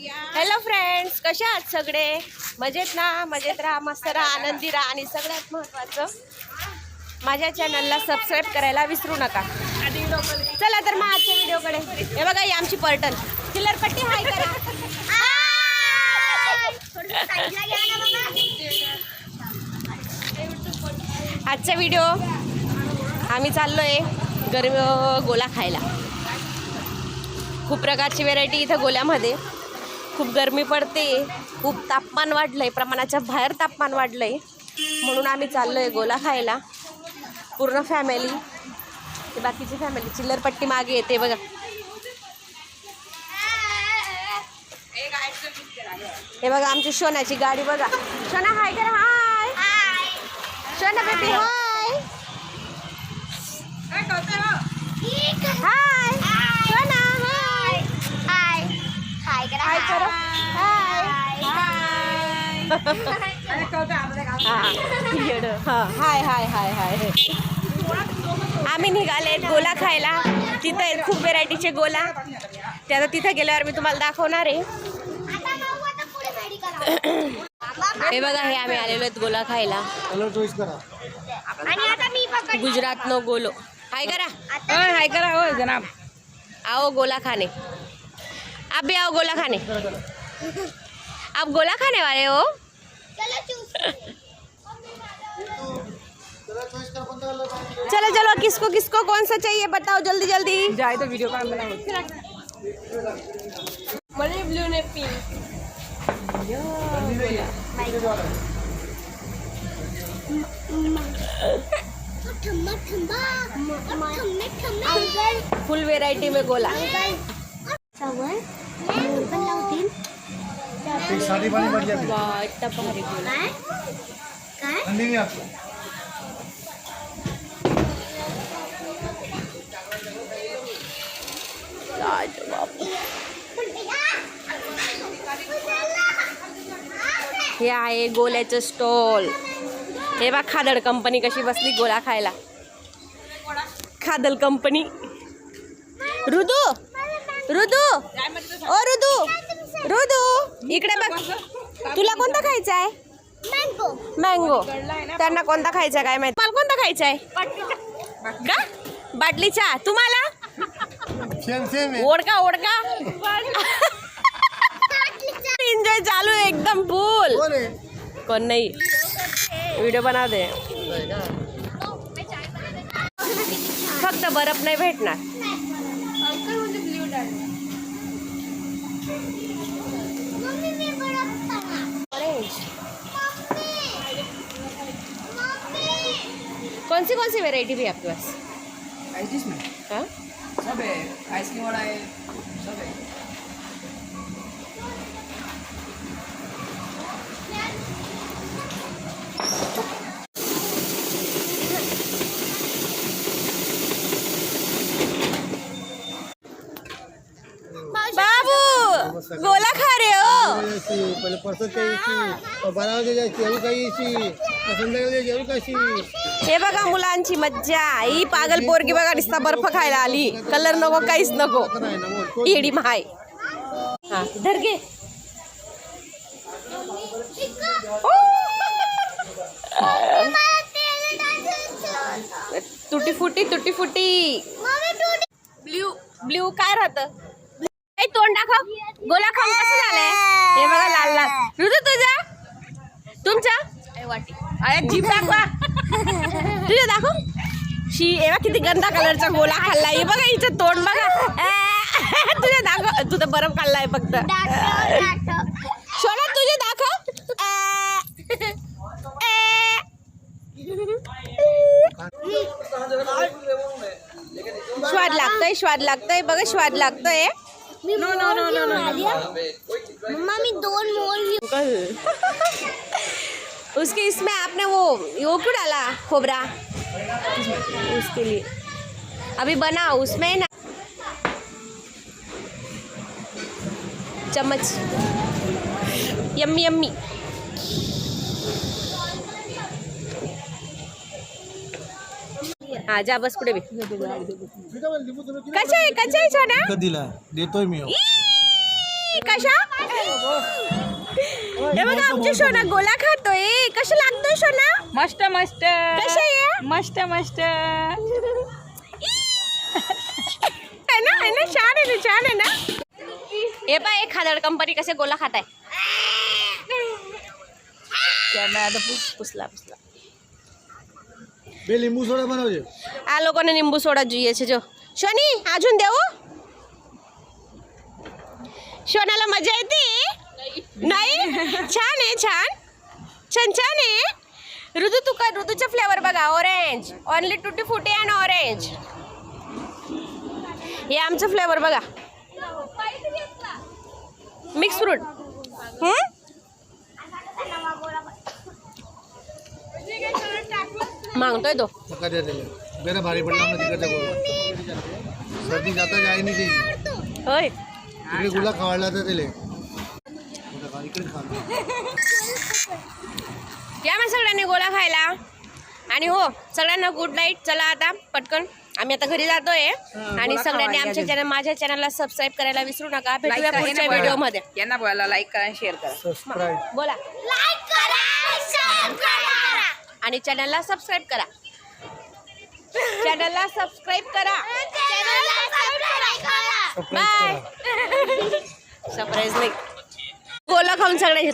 Hello friends, कसे आहात सगळे? मजेत ना? मजेत राहा, मस्त राहा, आनंदी राहा आणि सगळ्यात महत्त्वाचं माझ्या चॅनलला सबस्क्राईब करायला विसरू नका. चला तर मग आजच्या व्हिडिओकडे. हे बघा, ही आमची पर्टन चिल्लरपट्टी. हाय करा. आजचा व्हिडिओ आम्ही चाललोय गोला खायला. खूप प्रकारची व्हेरायटी इथं गोल्यामध्ये. खूप गरमी पडते, खूप तापमान वाढलंय, प्रमाणाच्या बाहेर तापमान वाढलंय, म्हणून आम्ही चाललोय गोला खायला. पूर्ण फॅमिली, बाकीची फॅमिली चिल्लरपट्टी मागे येते बघा. हे बघा आमची सोन्याची गाडी बघा. सोना हाय करा. हाय सोना बेबी. हाय हाय सोना. हाय हाय करा. हाय हाय हाय हाय हाय. आम्ही निघाले गोला खायला. तिथं आहेत खूप व्हेरायटीचे गोला. ते आता तिथं गेल्यावर मी तुम्हाला दाखवणार आहे. हे बघा, हे आम्ही आलेलो आहेत गोला खायला. गुजरात नो गोलो. हाय करा. हाय करा. हो जनाब, आओ गोला खाने. आप भी आओ गोला खाने. आप गोला खाने वाले हो? चलो चलो, किसको किसको कौन सा चाहिए बताओ जल्दी जल्दी. जाए तो वीडियो का बनाओ. मला ब्लू ने पिंक. फुल वेरायटी में गोला. शादी पानी बढ़िया भी वाह, इतना भारी गोला. ठंडी नहीं आपको हे आहे गोल्याचं स्टॉल. हे बघ, खादड कंपनी कशी बसली गोला खायला. खादल कंपनी. रुदू रुदू ओ रुदू रुदू इकडे बघ. तुला कोणता खायचा आहे? मँगो. त्यांना कोणता खायचा काय माहिती. मला कोणता खायचा आहे का? बाटलीचा. तुम्हाला ओढका ओढका. एन्जॉय चालू आहे एकदम फुल. कोण नाही, व्हिडिओ बनवते. फक्त बर्फ नाही भेटणार. कौन सी वेराइटी भी है आपके पास? आइसक्रीम में हाँ, सब है. आइसक्रीम वाला है, सब है. बाबू गोला खा रहे हो? पहले परसों और 12 बजे जायची अजून काही संध्याकाळी अजून कशी. हे बघा मुलांची मज्जा. ही पागल पोरगी बघा, नुसता बर्फ खायला आली. कलर नको, काहीच नको. येडी माय. हा धर घे. तुटी फुटी तुटी फुटी. ब्ल्यू ब्ल्यू काय राहतं? तोंड दाखव. गोला खाऊन कसं झालंय? हे बघा लाल लाल. ऋतू तुझा तुमच्या वाटी. अरे जीभ दाखवा. तुझ्या दाखव. शी एवा किती गंदा कलरचा गोला खाल्लाय. हे बघा हिचं तोंड बघा. तुझ्या दाखव. तुझं बर्फ खाल्लाय फक्त. सोना तुझे दाखव. स्वाद लागतोय, स्वाद लागतोय बघा, स्वाद लागतोय. No no no no mama मी 2 मोर. उसके इसमें आपने वो क्यों डाला खोबरा? उसके लिए अभी बना उसमें ना चम्मच. Yummy yummy. हा जा बस पुढे बी. कशा आहे सोना? दिला देतोय मी. कशा हे बघा आमची सोना गोला खातोय. कसं लागतोय सोना? मस्त मस्त कसं आहे? मस्त मस्त. है ना छान आहे ना छान आहे ना. हे पा एक खादड कंपनी कसे गोला खात आहे. पुसला બે લીંબુ સોડા બનાવજે. આ લોકોને લીંબુ સોડા જોઈએ છે. જો શોની આજુન દેવું. शोनाला मजा येते नाही. छान आहे छान छान छान आहे. ऋतू तू काय ऋतूचा फ्लेवर बघा ऑरेंज. ओनली टुटी फुटी अँड ऑरेंज. हे आमचं फ्लेवर बघा मिक्स फ्रूट. मागतोय तो. नका द्या त्याला. बेरा भारी पडला ना तिकडच्या गोळा. सर्दी जाता जाय नाही ते. होय तिकडे गुला खावायला तर त्याला. इकडे खा. या मग सगळ्यांनी गोळा खायला. आणि हो सगळ्यांना गुड नाईट. चला आता पटकन आम्ही आता घरी जातोय. आणि सगळ्यांनी आमच्या चॅनल माझ्या चॅनलला सबस्क्राईब करायला विसरू नका. भेटूया पुढच्या व्हिडिओमध्ये. यांना बोला लाईक करा शेअर करा. सबस्क्राईब. बोला लाईक करा, शेअर करा. आणि चॅनलला सबस्क्राईब करा. चॅनलला सबस्क्राईब करा. चॅनलला सबस्क्राईब करा. बाय. सरप्राईज नाही. गोला खाऊन सगळे